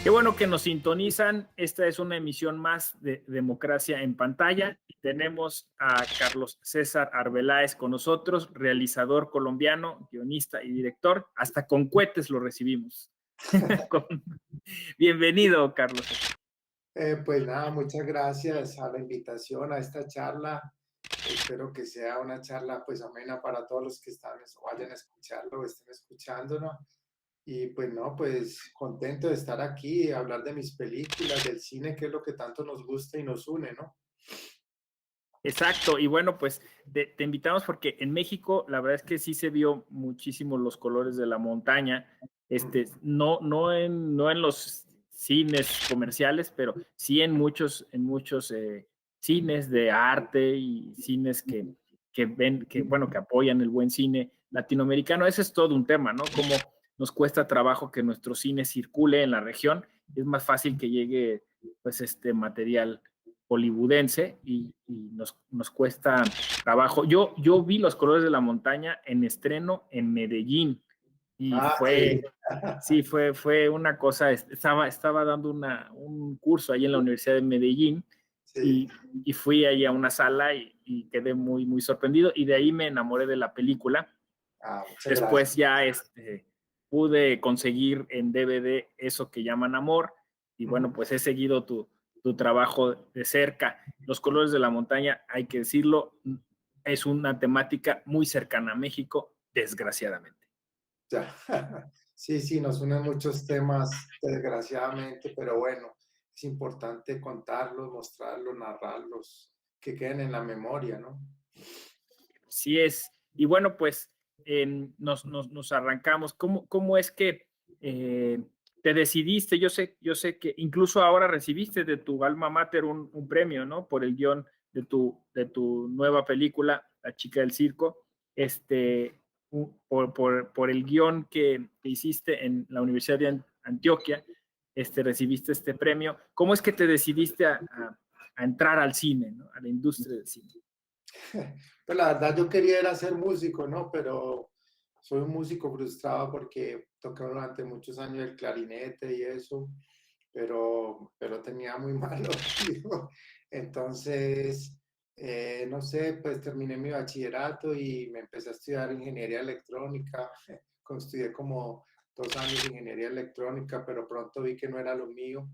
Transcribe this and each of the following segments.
Qué bueno que nos sintonizan. Esta es una emisión más de Democracia en Pantalla. Tenemos a Carlos César Arbeláez con nosotros, realizador colombiano, guionista y director. Hasta con cohetes lo recibimos. Bienvenido, Carlos. Pues nada, muchas gracias a la invitación a esta charla. Espero que sea una charla pues amena para todos los que están o vayan a escucharlo o estén escuchándonos. Y pues no, pues contento de estar aquí y hablar de mis películas, del cine, que es lo que tanto nos gusta y nos une, ¿no? Exacto, y bueno, pues te invitamos porque en México la verdad es que sí se vio muchísimo los colores de la montaña, no en los cines comerciales, pero sí en muchos cines de arte y cines que ven, bueno, que apoyan el buen cine latinoamericano. Ese es todo un tema, ¿no? Cómo nos cuesta trabajo que nuestro cine circule en la región. Es más fácil que llegue, pues, este material hollywoodense y nos cuesta trabajo. Yo vi Los Colores de la Montaña en estreno en Medellín y Ah, sí. fue una cosa, estaba dando un curso ahí en la Universidad de Medellín Sí. y fui ahí a una sala y quedé muy sorprendido y de ahí me enamoré de la película. Ah, muchas gracias. Después ya pude conseguir en DVD Eso que llaman amor y bueno, Ujú. pues he seguido tu trabajo de cerca. Los colores de la montaña, hay que decirlo, es una temática muy cercana a México, desgraciadamente. Ya. Sí, sí, nos unen muchos temas, desgraciadamente, pero bueno, es importante contarlos, mostrarlos, narrarlos, que queden en la memoria, ¿no? Sí es. Y bueno, pues nos arrancamos. ¿Cómo es que te decidiste? Yo sé que incluso ahora recibiste de tu alma mater un premio, ¿no? Por el guión de tu nueva película, La chica del circo, por el guión que hiciste en la Universidad de Antioquia, recibiste este premio. ¿Cómo es que te decidiste a entrar al cine, ¿no? A la industria del cine? Pues la verdad yo quería era ser músico, ¿no? Pero soy un músico frustrado porque toqué durante muchos años el clarinete y eso, pero tenía muy mal oído. Entonces, no sé, pues terminé mi bachillerato y me empecé a estudiar ingeniería electrónica. Estudié como 2 años de ingeniería electrónica, pero pronto vi que no era lo mío.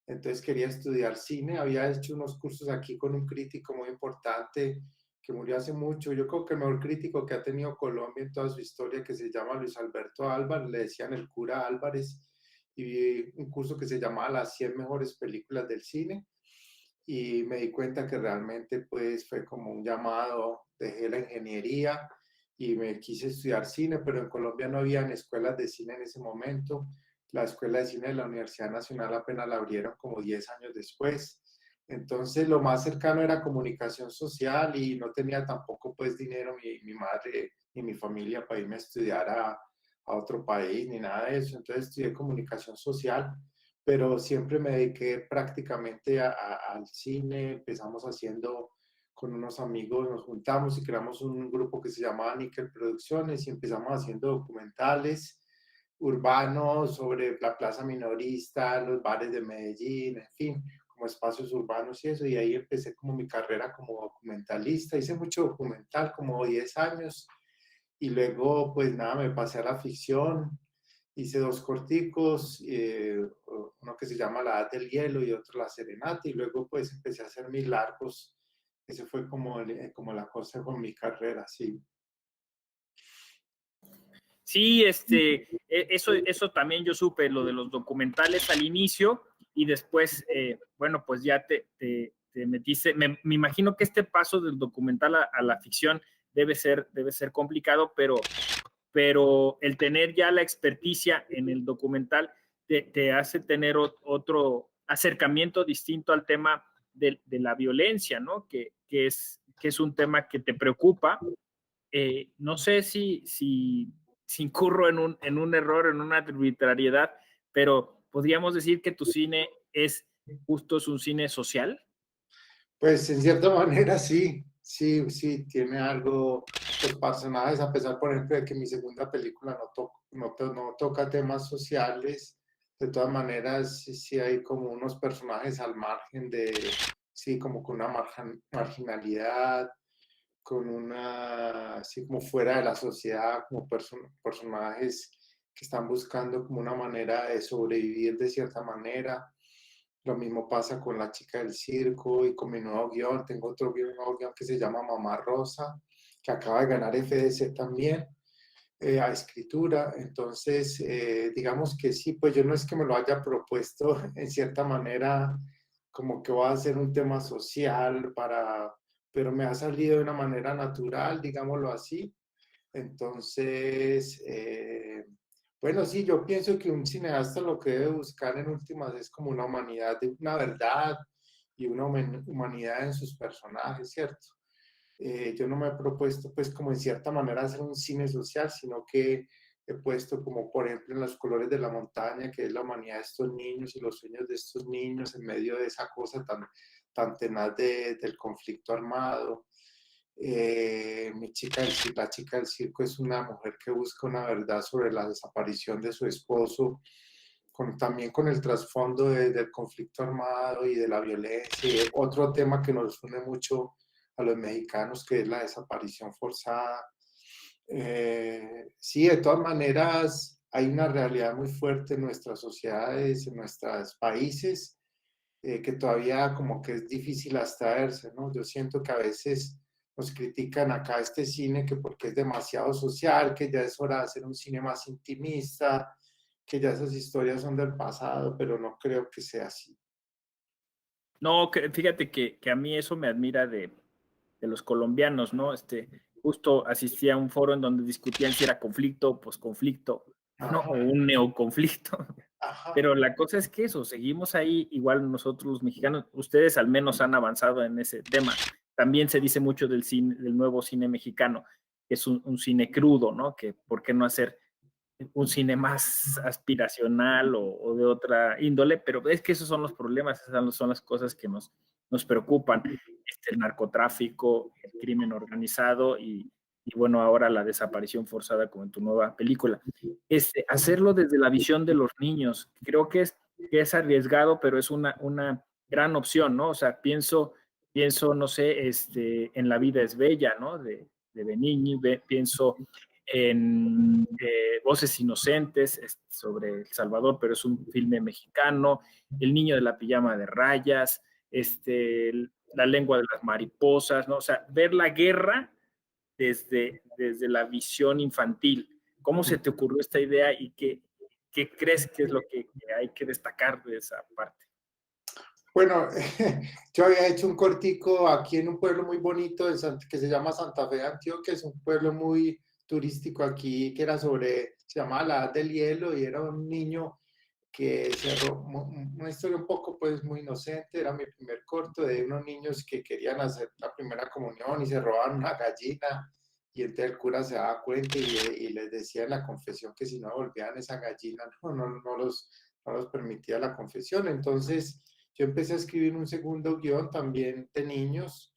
Entonces quería estudiar cine. Había hecho unos cursos aquí con un crítico muy importante que murió hace mucho. Yo creo que el mejor crítico que ha tenido Colombia en toda su historia, que se llama Luis Alberto Álvarez, le decían el cura Álvarez, y vi un curso que se llamaba Las 100 mejores películas del cine, y me di cuenta que realmente pues fue como un llamado, dejé la ingeniería y me quise estudiar cine, pero en Colombia no habían escuelas de cine en ese momento. La escuela de cine de la Universidad Nacional apenas la abrieron como 10 años después. Entonces lo más cercano era comunicación social y no tenía tampoco pues dinero mi madre ni mi familia para irme a estudiar a otro país ni nada de eso. Entonces estudié comunicación social, pero siempre me dediqué prácticamente al cine. Empezamos haciendo con unos amigos, nos juntamos y creamos un grupo que se llamaba Nickel Producciones y empezamos haciendo documentales urbanos sobre la plaza minorista, los bares de Medellín, en fin, como espacios urbanos y eso, y ahí empecé como mi carrera como documentalista. Hice mucho documental, como 10 años, y luego pues nada, me pasé a la ficción. Hice dos corticos, uno que se llama La Edad del Hielo y otro La Serenata, y luego pues empecé a hacer mis largos. Ese fue como la cosa con mi carrera, sí. Sí, eso también yo supe, lo de los documentales al inicio y después, bueno, pues ya te metiste. Me imagino que este paso del documental a la ficción debe ser complicado, pero el tener ya la experticia en el documental te hace tener otro acercamiento distinto al tema de la violencia, ¿no? Que es un tema que te preocupa. No sé si incurro en un error, en una arbitrariedad, pero podríamos decir que tu cine es un cine social. Pues en cierta manera sí, sí, sí, tiene algo, los personajes, a pesar, por ejemplo, de que mi segunda película no toca temas sociales, de todas maneras, sí hay como unos personajes al margen de, sí, como con una marginalidad, con una, así como fuera de la sociedad, como personajes que están buscando como una manera de sobrevivir de cierta manera. Lo mismo pasa con La chica del circo y con mi nuevo guión. Tengo otro nuevo guión que se llama Mamá Rosa, que acaba de ganar FDC también a escritura. Entonces, digamos que sí, pues yo no es que me lo haya propuesto en cierta manera como que va a ser un tema social para, pero me ha salido de una manera natural, digámoslo así. Entonces, bueno, sí, yo pienso que un cineasta lo que debe buscar en últimas es como una humanidad, una verdad y una humanidad en sus personajes, ¿cierto? Yo no me he propuesto pues como en cierta manera hacer un cine social, sino que he puesto como por ejemplo en Los colores de la montaña, que es la humanidad de estos niños y los sueños de estos niños en medio de esa cosa tan tenaz del conflicto armado. La chica del circo es una mujer que busca una verdad sobre la desaparición de su esposo, también con el trasfondo del conflicto armado y de la violencia. Y otro tema que nos une mucho a los mexicanos, que es la desaparición forzada. Sí, de todas maneras, hay una realidad muy fuerte en nuestras sociedades, en nuestros países, que todavía como que es difícil abstraerse, ¿no? Yo siento que a veces nos critican acá este cine que porque es demasiado social, que ya es hora de hacer un cine más intimista, que ya esas historias son del pasado, pero no creo que sea así. No, fíjate que a mí eso me admira de los colombianos, ¿no? Justo asistí a un foro en donde discutían si era conflicto o posconflicto, ¿no? O Ajá, un neoconflicto. ajá. Pero la cosa es que eso, seguimos ahí, igual nosotros los mexicanos, ustedes al menos han avanzado en ese tema. También se dice mucho del cine, del nuevo cine mexicano, que es un cine crudo, ¿no? Que por qué no hacer un cine más aspiracional o de otra índole, pero es que esos son los problemas, esas son las cosas que nos preocupan, el narcotráfico, el crimen organizado y bueno, ahora la desaparición forzada como en tu nueva película. Hacerlo desde la visión de los niños, creo que es arriesgado, pero es una gran opción, ¿no? O sea, pienso no sé, en La vida es bella, ¿no? De Benigni, pienso en Voces Inocentes sobre El Salvador, pero es un filme mexicano, El niño de la pijama de rayas, La lengua de las mariposas, ¿no? O sea, ver la guerra desde la visión infantil. ¿Cómo se te ocurrió esta idea y qué crees que es lo que hay que destacar de esa parte? Bueno, yo había hecho un cortico aquí en un pueblo muy bonito que se llama Santa Fe de Antioquia, es un pueblo muy turístico aquí, que era se llamaba La Edad del Hielo y era un niño que una historia un poco pues muy inocente, era mi primer corto de unos niños que querían hacer la primera comunión y se robaban una gallina y entonces el cura se daba cuenta y les decía en la confesión que si no devolvían esa gallina no los permitía la confesión. Entonces yo empecé a escribir un segundo guión también de niños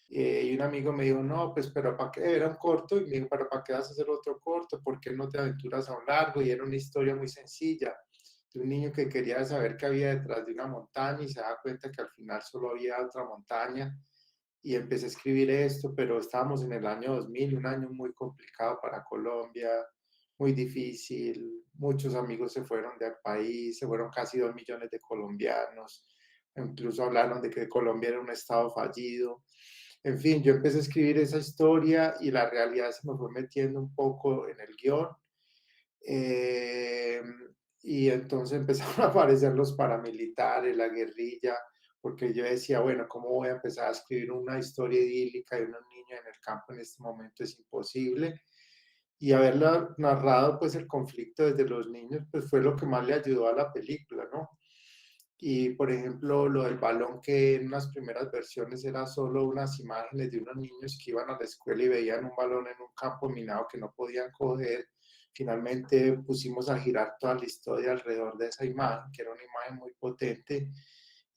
y un amigo me dijo, no, pues pero ¿para qué? Era un corto y me dijo, pero ¿para qué vas a hacer otro corto? ¿Por qué no te aventuras a un largo? Y era una historia muy sencilla de un niño que quería saber qué había detrás de una montaña y se da cuenta que al final solo había otra montaña y empecé a escribir esto, pero estábamos en el año 2000, un año muy complicado para Colombia, muy difícil, muchos amigos se fueron del país, se fueron casi 2 millones de colombianos, incluso hablaron de que Colombia era un estado fallido. En fin, yo empecé a escribir esa historia y la realidad se me fue metiendo un poco en el guión. Eh, y entonces empezaron a aparecer los paramilitares, la guerrilla, porque yo decía, bueno, ¿cómo voy a empezar a escribir una historia idílica de unos niños en el campo en este momento? Es imposible. Y haberla narrado, pues, el conflicto desde los niños, pues, fue lo que más le ayudó a la película, ¿no? Y, por ejemplo, lo del balón, que en unas primeras versiones era solo unas imágenes de unos niños que iban a la escuela y veían un balón en un campo minado que no podían coger. Finalmente pusimos a girar toda la historia alrededor de esa imagen, que era una imagen muy potente,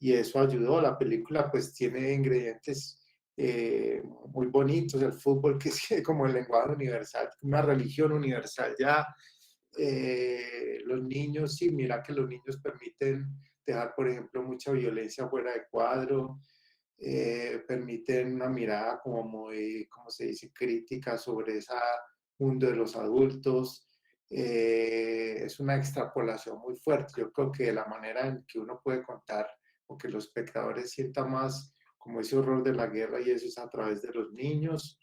y eso ayudó. La película pues tiene ingredientes muy bonitos, el fútbol que es como el lenguaje universal, una religión universal ya, los niños, sí, mira que los niños permiten dejar, por ejemplo, mucha violencia fuera de cuadro, permiten una mirada como muy, ¿cómo se dice?, crítica sobre ese mundo de los adultos. Es una extrapolación muy fuerte. Yo creo que la manera en que uno puede contar o que los espectadores sientan más como ese horror de la guerra y eso es a través de los niños.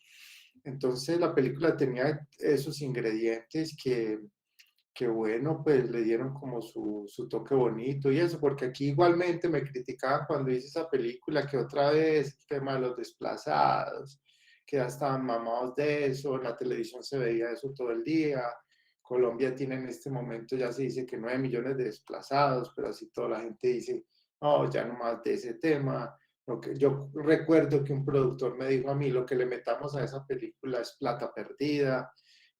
Entonces la película tenía esos ingredientes que bueno, pues le dieron como su toque bonito y eso, porque aquí igualmente me criticaban cuando hice esa película que otra vez el tema de los desplazados, que ya estaban mamados de eso, en la televisión se veía eso todo el día. Colombia tiene en este momento, ya se dice que 9 millones de desplazados, pero así toda la gente dice, no, ya no más de ese tema. Lo que, yo recuerdo que un productor me dijo a mí, lo que le metamos a esa película es plata perdida.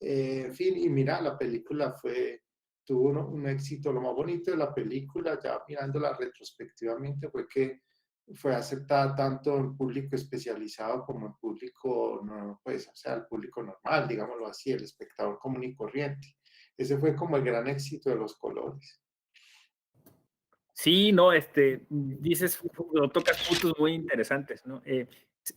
En fin, y mira, la película tuvo un éxito. Lo más bonito de la película, ya mirándola retrospectivamente, fue que fue aceptada tanto en público especializado como en público, no, pues, o sea, el público normal, digámoslo así, el espectador común y corriente. Ese fue como el gran éxito de Los Colores. Sí, no, dices, o tocas puntos muy interesantes, ¿no?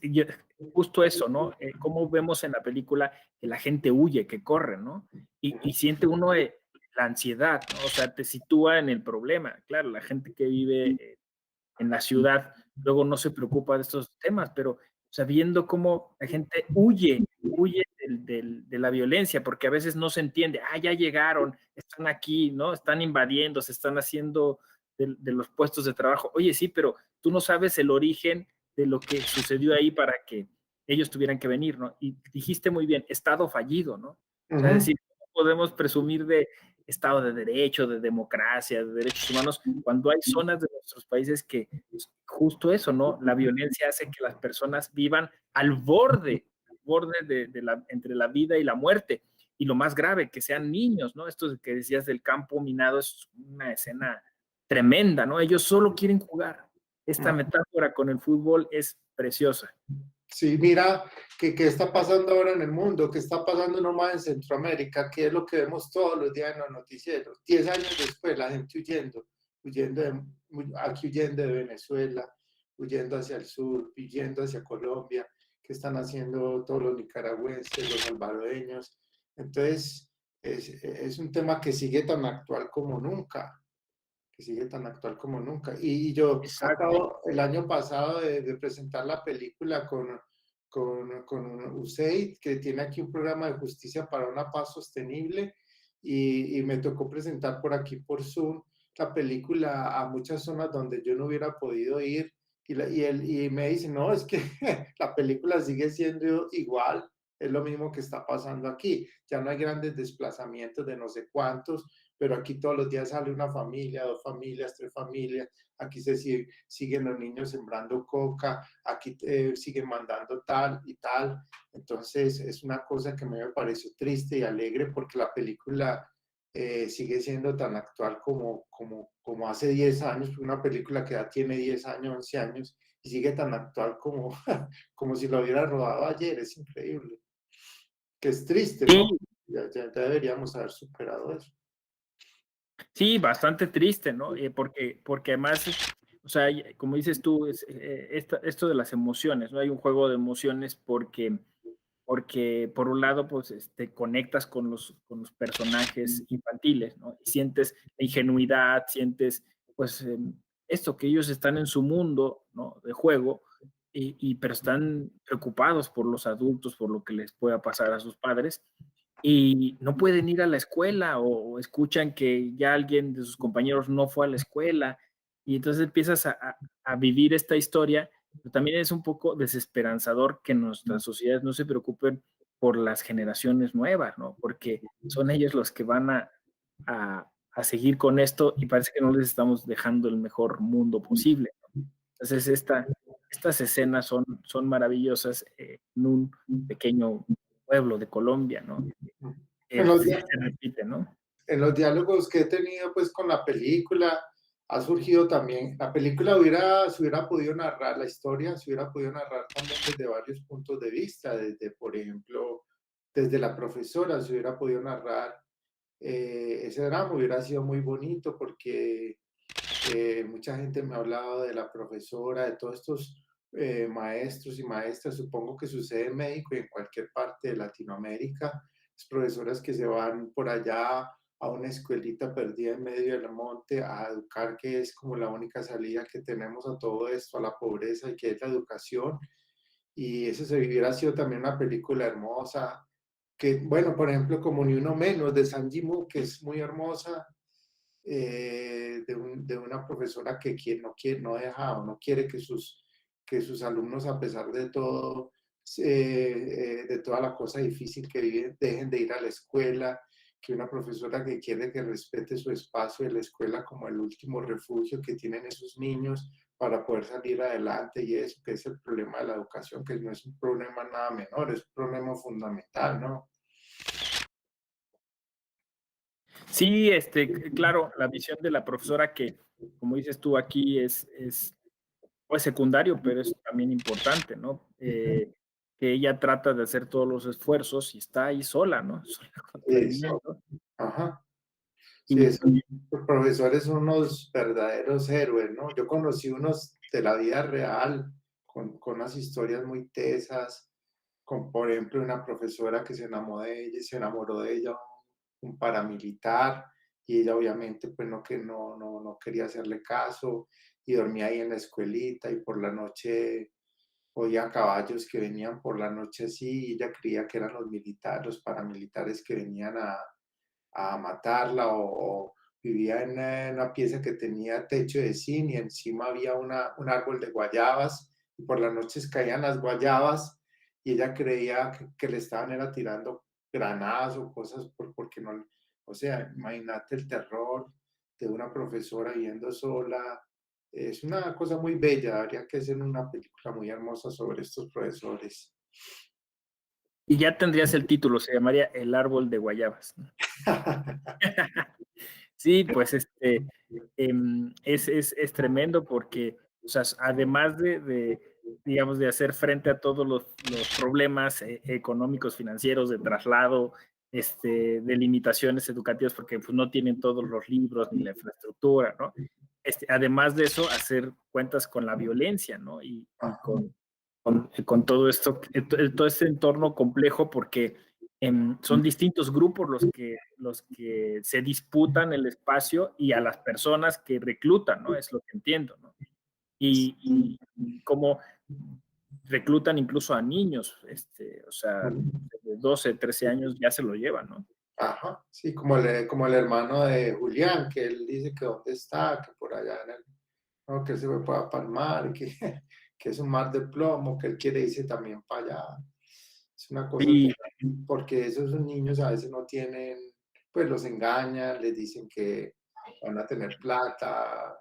Yo- justo eso, ¿no? Cómo vemos en la película que la gente huye, que corre, ¿no? Y siente uno la ansiedad, ¿no? O sea, te sitúa en el problema. Claro, la gente que vive en la ciudad luego no se preocupa de estos temas, pero sabiendo cómo la gente huye de la violencia, porque a veces no se entiende, ya llegaron, están aquí, ¿no? Están invadiendo, se están haciendo de los puestos de trabajo. Oye, sí, pero tú no sabes el origen de lo que sucedió ahí para que ellos tuvieran que venir, ¿no? Y dijiste muy bien, Estado fallido, ¿no? O sea, es Ujú. decir, no podemos presumir de Estado de Derecho, de democracia, de derechos humanos, cuando hay zonas de nuestros países que justo eso, ¿no? La violencia hace que las personas vivan al borde entre la vida y la muerte. Y lo más grave, que sean niños, ¿no? Esto que decías del campo minado es una escena tremenda, ¿no? Ellos solo quieren jugar. Esta metáfora con el fútbol es preciosa. Sí, mira, ¿qué está pasando ahora en el mundo? ¿Qué está pasando nomás en Centroamérica? ¿Qué es lo que vemos todos los días en los noticieros? 10 años después, la gente aquí huyendo de Venezuela, huyendo hacia el sur, huyendo hacia Colombia. ¿Qué están haciendo todos los nicaragüenses, los salvadoreños? Entonces, es un tema que sigue tan actual como nunca, que sigue tan actual como nunca. Y yo Exacto. acabo el año pasado de presentar la película con USAID, que tiene aquí un programa de justicia para una paz sostenible, y me tocó presentar por aquí por Zoom la película a muchas zonas donde yo no hubiera podido ir, y me dice, no, es que la película sigue siendo igual, es lo mismo que está pasando aquí, ya no hay grandes desplazamientos de no sé cuántos, pero aquí todos los días sale una familia, 2 familias, 3 familias, aquí siguen los niños sembrando coca, aquí siguen mandando tal y tal. Entonces es una cosa que me pareció triste y alegre porque la película sigue siendo tan actual como hace 10 años, una película que ya tiene 10 años, 11 años, y sigue tan actual como si lo hubiera rodado ayer, es increíble. Que es triste, ¿no? Sí, Ya deberíamos haber superado eso. sí, bastante triste, ¿no? Porque además, o sea, como dices tú, esto de las emociones, ¿no? Hay un juego de emociones porque por un lado, pues, conectas con los personajes infantiles, ¿no? Y sientes la ingenuidad, sientes, pues, esto, que ellos están en su mundo, ¿no? De juego, pero están preocupados por los adultos, por lo que les pueda pasar a sus padres, y no pueden ir a la escuela o escuchan que ya alguien de sus compañeros no fue a la escuela, y entonces empiezas a vivir esta historia, pero también es un poco desesperanzador que nuestras sociedades no se preocupen por las generaciones nuevas, ¿no? Porque son ellos los que van a seguir con esto y parece que no les estamos dejando el mejor mundo posible, ¿no? Entonces, estas escenas son maravillosas en un pequeño pueblo de Colombia, ¿no? En los, Sí se repite, ¿no? en los diálogos que he tenido pues con la película, ha surgido también, la película se hubiera podido narrar, la historia se hubiera podido narrar también desde varios puntos de vista, desde, por ejemplo, desde la profesora se hubiera podido narrar ese drama hubiera sido muy bonito porque mucha gente me ha hablado de la profesora, de todos estos maestros y maestras, supongo que sucede en México y en cualquier parte de Latinoamérica, las profesoras que se van por allá a una escuelita perdida en medio del monte a educar, que es como la única salida que tenemos a todo esto, a la pobreza y que es la educación. Y eso se hubiera sido también una película hermosa, que, bueno, por ejemplo, como Ni Uno Menos de Sang Yimou, que es muy hermosa, de una profesora que no deja o no quiere que sus alumnos, a pesar de todo, de toda la cosa difícil que viven, dejen de ir a la escuela, que una profesora que quiere que respete su espacio en la escuela como el último refugio que tienen esos niños para poder salir adelante, y eso que es el problema de la educación, que no es un problema nada menor, es un problema fundamental, ¿no? Sí, claro, la visión de la profesora que, como dices tú aquí, es pues secundario, pero es también importante, ¿no? Que ella trata de hacer todos los esfuerzos y está ahí sola, ¿no? Sola contra el Eso, viento. ajá. Sí, Y, esos profesores son unos verdaderos héroes, ¿no? Yo conocí unos de la vida real con unas historias muy tesas, con, por ejemplo, una profesora que se enamoró de ella, un paramilitar, y ella obviamente pues no quería hacerle caso y dormía ahí en la escuelita y por la noche oía caballos que venían por la noche así y ella creía que eran los militares, los paramilitares que venían a matarla o vivía en una pieza que tenía techo de zinc y encima había un árbol de guayabas y por las noches caían las guayabas y ella creía que le estaban era tirando granadas o cosas porque no, o sea, imagínate el terror de una profesora viviendo sola. Es una cosa muy bella, habría que hacer una película muy hermosa sobre estos profesores. y ya tendrías el título, se llamaría El árbol de guayabas, ¿no? Sí, pues es tremendo porque, o sea, además digamos, de hacer frente a todos los problemas económicos, financieros, de traslado, de limitaciones educativas, porque pues, no tienen todos los libros ni la infraestructura, ¿no? Además de eso, hacer cuentas con la violencia, ¿no? Y con todo esto, todo este entorno complejo, porque son distintos grupos los que se disputan el espacio y a las personas que reclutan, ¿no? Es lo que entiendo, ¿no? Y cómo reclutan incluso a niños, o sea, de 12, 13 años ya se lo llevan, ¿no? Ajá, sí, como el hermano de Julián, que él dice que dónde está, que por allá en el, no, que él se fue para el mar, que, que es un mar de plomo, que él quiere irse también para allá. Es una cosa Sí, porque esos niños a veces no tienen, pues los engañan, les dicen que van a tener plata,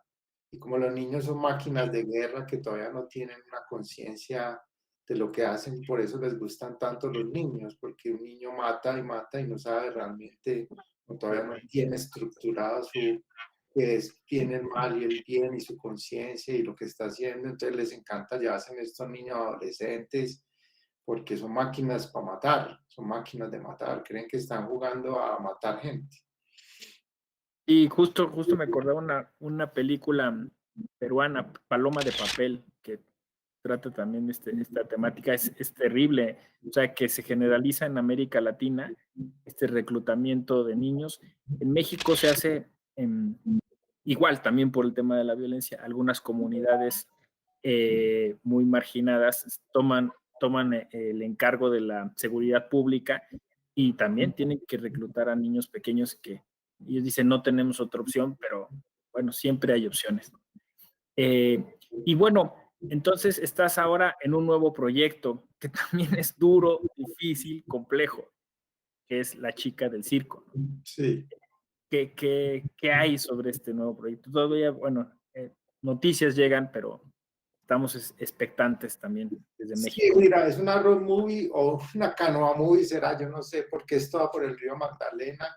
y como los niños son máquinas de guerra que todavía no tienen una conciencia de lo que hacen, por eso les gustan tanto los niños, porque un niño mata y mata y no sabe realmente, o todavía no tiene estructurado su, que es bien el mal y el bien y su conciencia y lo que está haciendo, entonces les encanta llevarse a estos niños adolescentes porque son máquinas para matar, son máquinas de matar, creen que están jugando a matar gente. y justo me acordaba una película peruana, Paloma de Papel, que trata también esta temática, es terrible, o sea, que se generaliza en América Latina este reclutamiento de niños. En México se hace igual también por el tema de la violencia, algunas comunidades muy marginadas toman el encargo de la seguridad pública y también tienen que reclutar a niños pequeños que ellos dicen no tenemos otra opción, pero bueno, siempre hay opciones. Eh, y bueno, entonces estás ahora en un nuevo proyecto que también es duro, difícil, complejo, que es La chica del circo, ¿no? Sí. ¿Qué hay sobre este nuevo proyecto? Todavía, bueno, noticias llegan, pero estamos expectantes también desde Sí, México. mira, es una road movie o una canoa movie, será, yo no sé, porque es toda por el río Magdalena.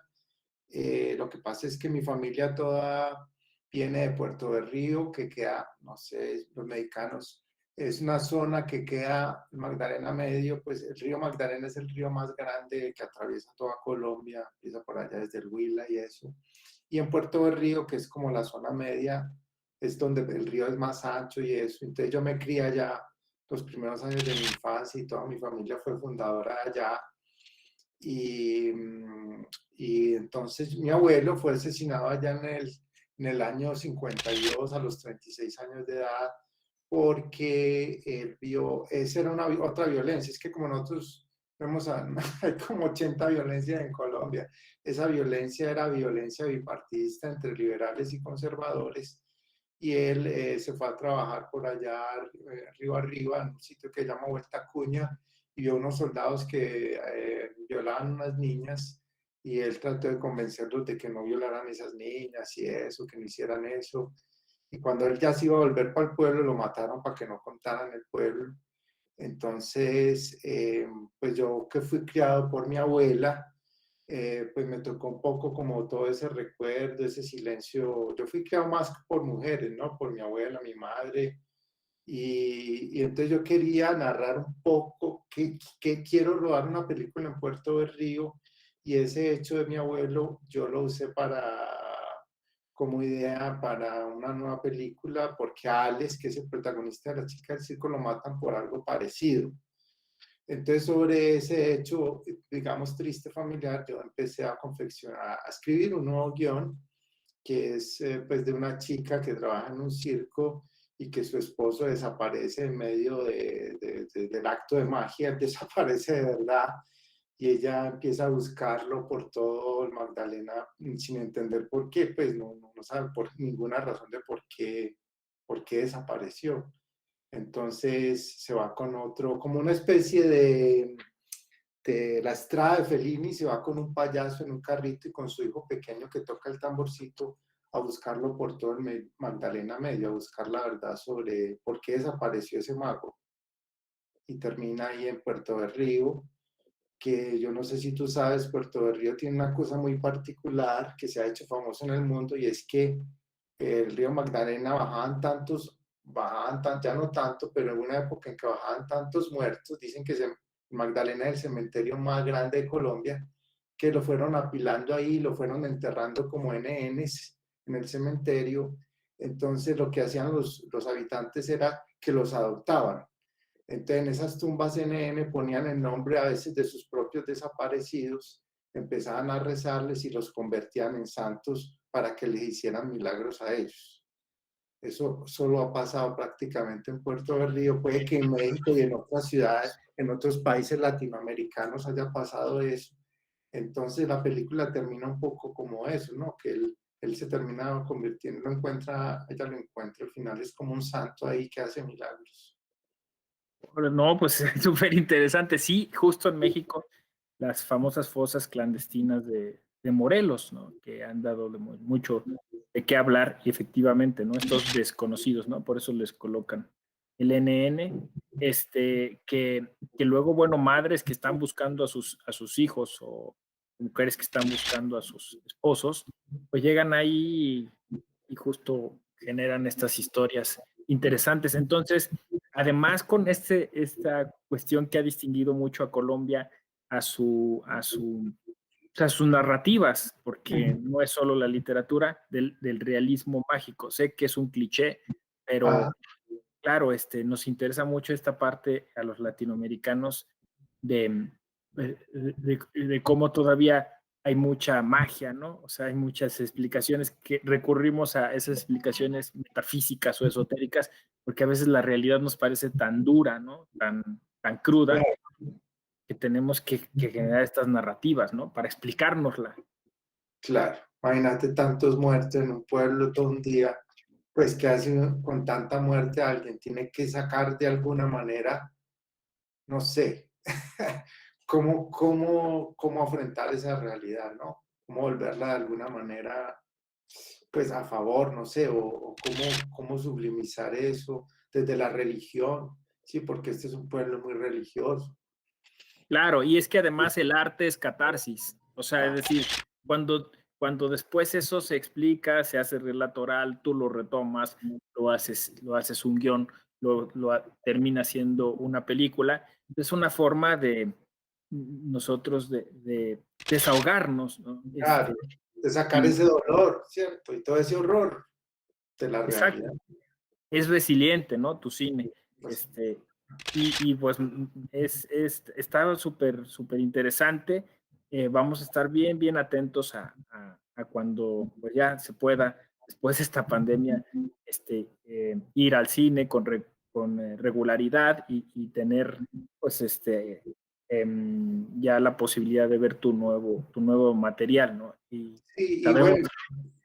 Lo que pasa es que mi familia toda viene de Puerto de Río, que queda, no sé, los mexicanos es una zona que queda en Magdalena Medio, pues el río Magdalena es el río más grande que atraviesa toda Colombia, empieza por allá desde el Huila y eso. Y en Puerto de Río, que es como la zona media, es donde el río es más ancho y eso. Entonces yo me crié allá los primeros años de mi infancia y toda mi familia fue fundadora allá. Y, y entonces mi abuelo fue asesinado allá en el año 52 a los 36 años de edad porque él vio, esa era una, otra violencia, es que como nosotros vemos, hay como 80 violencias en Colombia, esa violencia era violencia bipartidista entre liberales y conservadores, y él se fue a trabajar por allá, río arriba, en un sitio que se llama Vuelta Cuña, y vio unos soldados que violaban unas niñas, y él trató de convencerlos de que no violaran esas niñas y eso, que no hicieran eso. Y cuando él ya se iba a volver para el pueblo, lo mataron para que no contaran el pueblo. Entonces, pues yo que fui criado por mi abuela, pues me tocó un poco como todo ese recuerdo, ese silencio. Yo fui criado más por mujeres, ¿no? Por mi abuela, mi madre. Y entonces yo quería narrar un poco que quiero rodar una película en Puerto de Río y ese hecho de mi abuelo yo lo usé para como idea para una nueva película porque a Alex, que es el protagonista de La chica del circo, lo matan por algo parecido. Entonces, sobre ese hecho, digamos, triste familiar, yo empecé a confeccionar, a escribir un nuevo guión que es pues de una chica que trabaja en un circo y que su esposo desaparece en medio del acto de magia, desaparece de verdad y ella empieza a buscarlo por todo el Magdalena sin entender por qué, pues no sabe por ninguna razón de por qué desapareció. Entonces se va con otro, como una especie de la Estrada de Fellini, se va con un payaso en un carrito y con su hijo pequeño que toca el tamborcito a buscarlo por todo el Magdalena Medio, a buscar la verdad sobre por qué desapareció ese mago. Y termina ahí en Puerto de Río, que yo no sé si tú sabes, Puerto de Río tiene una cosa muy particular que se ha hecho famoso en el mundo y es que el río Magdalena bajaban tanto, ya no tanto, pero en una época en que bajaban tantos muertos, dicen que Magdalena es el cementerio más grande de Colombia, que lo fueron apilando ahí, lo fueron enterrando como NNs en el cementerio. Entonces lo que hacían los habitantes era que los adoptaban. Entonces, en esas tumbas NN ponían el nombre a veces de sus propios desaparecidos, empezaban a rezarles y los convertían en santos para que les hicieran milagros a ellos. Eso solo ha pasado prácticamente en Puerto de Río. Puede que en México y en otras ciudades, en otros países latinoamericanos haya pasado eso. Entonces la película termina un poco como eso, ¿no? Que él se termina convirtiendo, ella lo encuentra, al final es como un santo ahí que hace milagros. No, pues es súper interesante. Sí, justo en México, las famosas fosas clandestinas de Morelos, ¿no? Que han dado mucho de qué hablar y efectivamente, ¿no? Estos desconocidos, ¿no? Por eso les colocan el NN, que luego, bueno, madres que están buscando a sus hijos o mujeres que están buscando a sus esposos, pues llegan ahí y justo generan estas historias interesantes. Entonces, además, con esta cuestión que ha distinguido mucho a Colombia a sus narrativas, porque no es solo la literatura del realismo mágico. Sé que es un cliché, Ah, pero claro, nos interesa mucho esta parte a los latinoamericanos de, de cómo todavía hay mucha magia, ¿no? O sea, hay muchas explicaciones que recurrimos a esas explicaciones metafísicas o esotéricas, porque a veces la realidad nos parece tan dura, ¿no? Tan cruda, claro, que tenemos que generar estas narrativas, ¿no? Para explicárnosla. claro. Imagínate tantos muertos en un pueblo todo un día, pues que hace con tanta muerte alguien tiene que sacar de alguna manera, no sé, cómo afrontar esa realidad, ¿no? Cómo volverla de alguna manera, pues a favor, no sé, o cómo sublimizar eso desde la religión, sí, porque este es un pueblo muy religioso. Claro, y es que además el arte es catarsis, o sea, es Ah, decir, cuando después eso se explica, se hace relato oral, tú lo retomas, lo haces un guión, termina siendo una película. Es una forma de nosotros de desahogarnos, ¿no? Claro, de sacar Y, ese dolor, ¿cierto? Y todo ese horror de la exacto, realidad. es resiliente, ¿no? Tu cine. Pues, Este, pues está súper interesante. Vamos a estar bien atentos a cuando pues ya se pueda, después de esta pandemia, ir al cine con regularidad y tener pues ya la posibilidad de ver tu nuevo material, ¿no? Y sí, y sabemos, bueno, sí,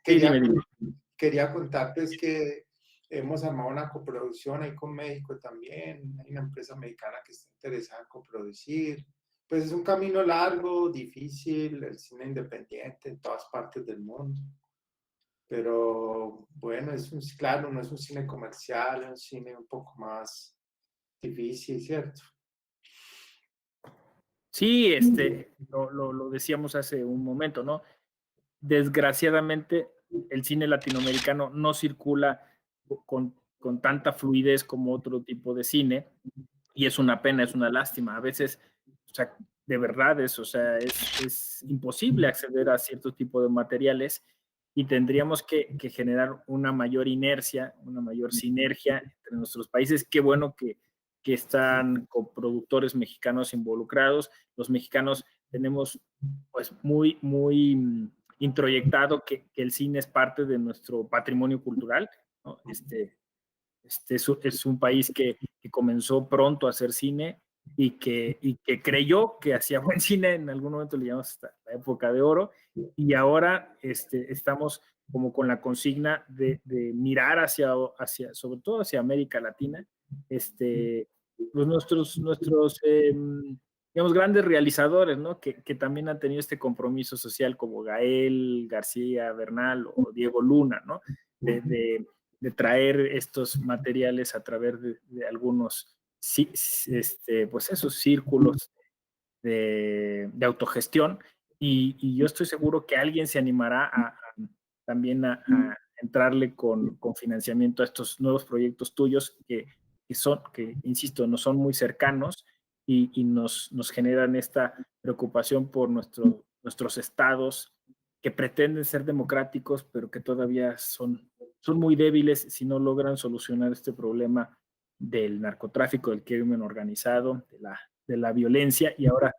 quería, dime. quería contarte que hemos armado una coproducción ahí con México también. Hay una empresa mexicana que está interesada en coproducir. Pues es un camino largo, difícil, el cine independiente en todas partes del mundo. Pero bueno, claro, no es un cine comercial, es un cine un poco más difícil, ¿cierto? Sí, lo decíamos hace un momento, ¿no? Desgraciadamente, el cine latinoamericano no circula con tanta fluidez como otro tipo de cine, y es una pena, es una lástima. A veces, o sea, de verdad o sea, es imposible acceder a cierto tipo de materiales y tendríamos que generar una mayor inercia, una mayor sinergia entre nuestros países. Qué bueno que están coproductores mexicanos involucrados. Los mexicanos tenemos pues muy introyectado que el cine es parte de nuestro patrimonio cultural, ¿no? Es un país que comenzó pronto a hacer cine y que creyó que hacía buen cine, en algún momento le llamamos hasta la época de oro, y ahora estamos como con la consigna de mirar sobre todo hacia América Latina, pues digamos, grandes realizadores, ¿no? Que también han tenido este compromiso social como Gael García Bernal o Diego Luna, ¿no? De traer estos materiales a través de algunos, sí, pues esos círculos de autogestión y yo estoy seguro que alguien se animará también a entrarle con financiamiento a estos nuevos proyectos tuyos que, insisto, no son muy cercanos y nos generan esta preocupación por nuestros estados que pretenden ser democráticos, pero que todavía son muy débiles si no logran solucionar este problema del narcotráfico, del crimen organizado, de la violencia y ahora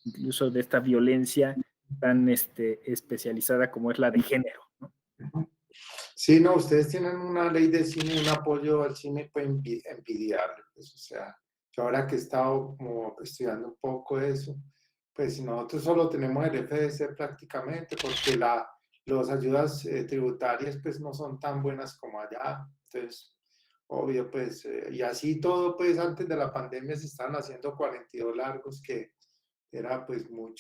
incluso de esta violencia tan especializada como es la de género, ¿no? Sí, no, ustedes tienen una ley de cine, un apoyo al cine pues, envidiable. Pues, o sea, yo ahora que he estado como estudiando un poco eso, pues nosotros solo tenemos el FDC prácticamente porque las ayudas tributarias pues no son tan buenas como allá. Entonces, obvio, pues, y así todo, pues antes de la pandemia se estaban haciendo 42 largos, que era pues una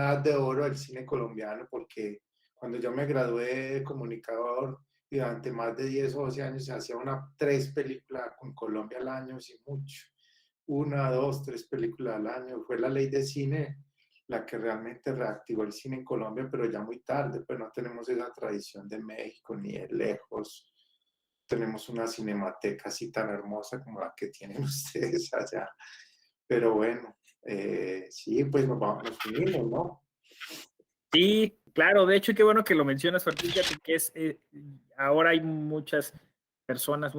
edad de oro del cine colombiano, porque cuando yo me gradué de comunicador y durante más de 10 o 12 años se hacía 3 películas con Colombia al año, sin mucho. 1, 2, 3 películas al año. Fue la ley de cine la que realmente reactivó el cine en Colombia, pero ya muy tarde, pues no tenemos esa tradición de México ni de lejos. Tenemos una cinemateca así tan hermosa como la que tienen ustedes allá. Pero bueno, sí, pues nos unimos, ¿no? Sí, claro, de hecho, qué bueno que lo mencionas, porque fíjate que ahora hay muchas personas,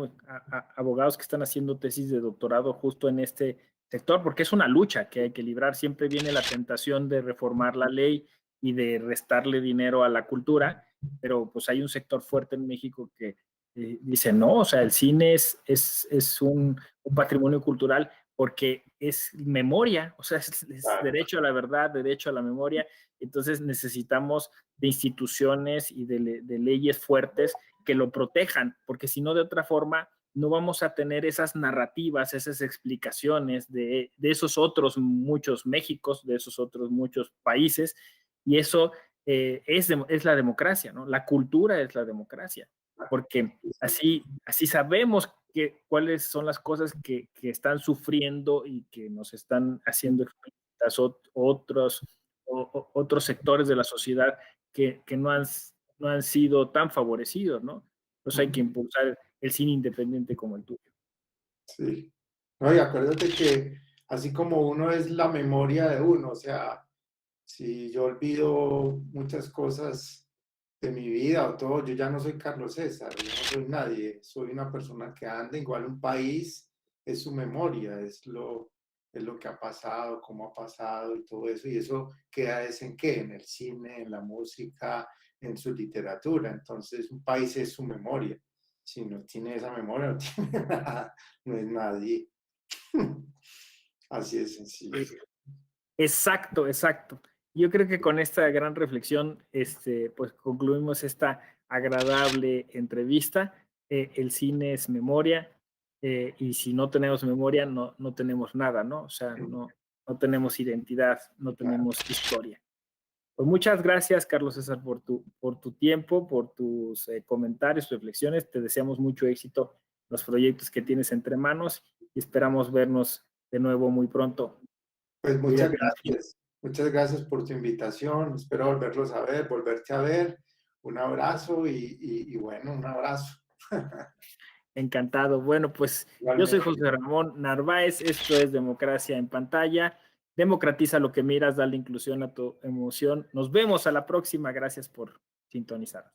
abogados que están haciendo tesis de doctorado justo en este sector, porque es una lucha que hay que librar. Siempre viene la tentación de reformar la ley y de restarle dinero a la cultura, pero pues hay un sector fuerte en México que dice, no, o sea, el cine es un patrimonio cultural porque es memoria, o sea, es derecho a la verdad, derecho a la memoria. Entonces necesitamos de instituciones y de leyes fuertes que lo protejan, porque si no, de otra forma, no vamos a tener esas narrativas, esas explicaciones de esos otros muchos Méxicos, de esos otros muchos países, y eso es la democracia, ¿no? La cultura es la democracia, porque así sabemos cuáles son las cosas que están sufriendo y que nos están haciendo explícitas otros sectores de la sociedad que no han sido tan favorecidos, ¿no? Entonces hay que impulsar el cine independiente como el tuyo. Sí. No, y acuérdate que así como uno es la memoria de uno, o sea, si yo olvido muchas cosas de mi vida o todo, yo ya no soy Carlos César, yo no soy nadie, soy una persona que anda, igual un país es su memoria, es lo que ha pasado, cómo ha pasado y todo eso, y eso queda es en qué, en el cine, en la música, en su literatura, entonces un país es su memoria, si no tiene esa memoria, no tiene nada, no es nadie. Así es sencillo. Exacto, exacto. Yo creo que con esta gran reflexión, pues concluimos esta agradable entrevista. El cine es memoria, y si no tenemos memoria, no tenemos nada, ¿no? O sea, no tenemos identidad, no tenemos historia. Pues muchas gracias, Carlos César, por tu tiempo, por tus comentarios, reflexiones. Te deseamos mucho éxito en los proyectos que tienes entre manos y esperamos vernos de nuevo muy pronto. Pues Cuídate mucho. muchas gracias por tu invitación. Espero volverlos a ver, volverte a ver. Un abrazo y bueno, un abrazo. Encantado. Bueno, pues yo soy Igualmente. José Ramón Narváez. Esto es Democracia en Pantalla. Democratiza lo que miras, dale inclusión a tu emoción. Nos vemos a la próxima. Gracias por sintonizar.